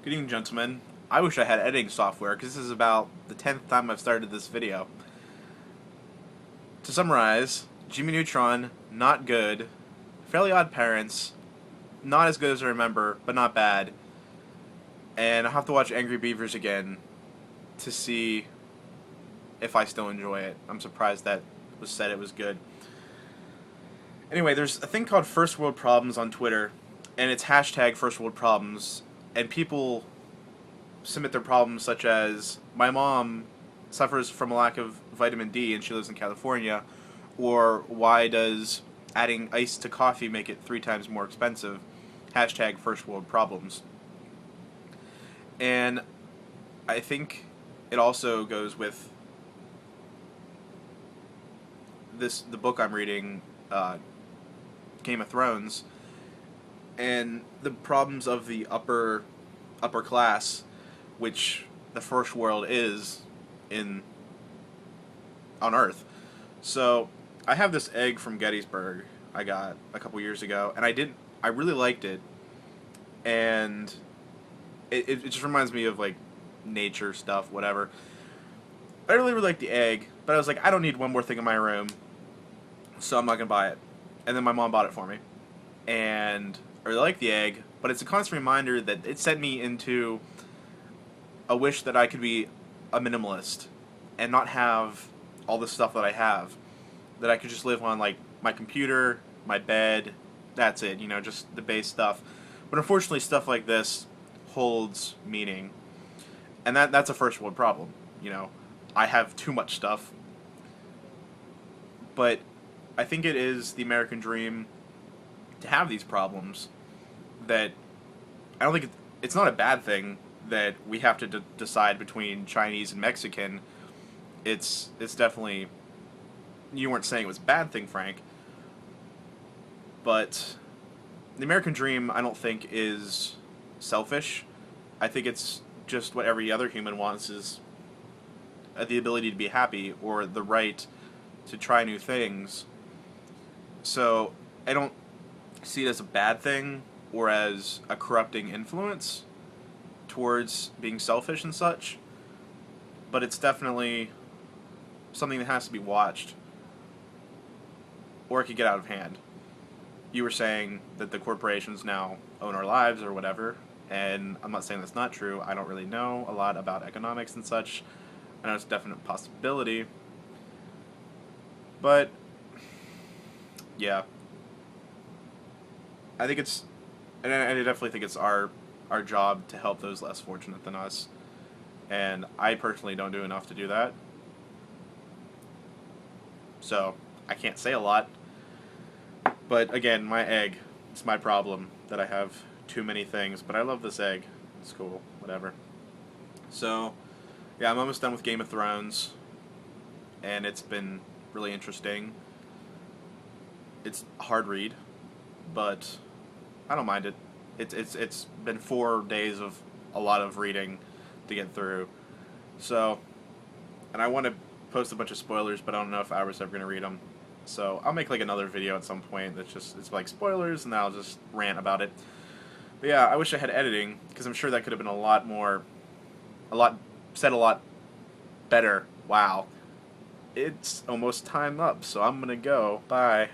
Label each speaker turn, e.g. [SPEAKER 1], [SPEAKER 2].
[SPEAKER 1] Good evening, gentlemen. I wish I had editing software, because this is about the 10th time I've started this video. To summarize, Jimmy Neutron, not good. Fairly Odd Parents, not as good as I remember, but not bad. And I'll have to watch Angry Beavers again to see if I still enjoy it. I'm surprised that was said it was good. Anyway, there's a thing called First World Problems on Twitter, and it's hashtag First World Problems, and people submit their problems such as, my mom suffers from a lack of vitamin D and she lives in California, or why does adding ice to coffee make it 3 times more expensive? Hashtag First World Problems. And I think it also goes with the book I'm reading, Game of Thrones, and the problems of the upper class, which the first world is on Earth. So I have this egg from Gettysburg I got a couple years ago, and I really liked it, and it just reminds me of like nature stuff, whatever. I really liked the egg, but I was like, I don't need one more thing in my room, so I'm not gonna buy it. And then my mom bought it for me, and I really like the egg, but it's a constant reminder that it sent me into a wish that I could be a minimalist and not have all the stuff that I have. That I could just live on, like, my computer, my bed, that's it, you know, just the base stuff. But unfortunately, stuff like this holds meaning. And that's a first world problem, you know. I have too much stuff. But I think it is the American dream to have these problems. That I don't think it's not a bad thing that we have to decide between Chinese and Mexican. It's definitely, you weren't saying it was a bad thing, Frank, but the American dream I don't think is selfish. I think it's just what every other human wants, is the ability to be happy or the right to try new things. So I don't see it as a bad thing or as a corrupting influence towards being selfish and such, but it's definitely something that has to be watched, or it could get out of hand. You were saying that the corporations now own our lives or whatever, and I'm not saying that's not true. I don't really know a lot about economics and such. I know it's a definite possibility, but yeah, I think it's, and I definitely think it's our job to help those less fortunate than us, and I personally don't do enough to do that, so I can't say a lot. But again, my egg, it's my problem that I have too many things, but I love this egg. It's cool, whatever. So yeah, I'm almost done with Game of Thrones, and it's been really interesting. It's a hard read, but I don't mind it. It's been 4 days of a lot of reading to get through. So, and I want to post a bunch of spoilers, but I don't know if I was ever going to read them. So I'll make like another video at some point that's just, it's like spoilers, and then I'll just rant about it. But yeah, I wish I had editing, because I'm sure that could have been said a lot better. Wow. It's almost time up, so I'm gonna go. Bye.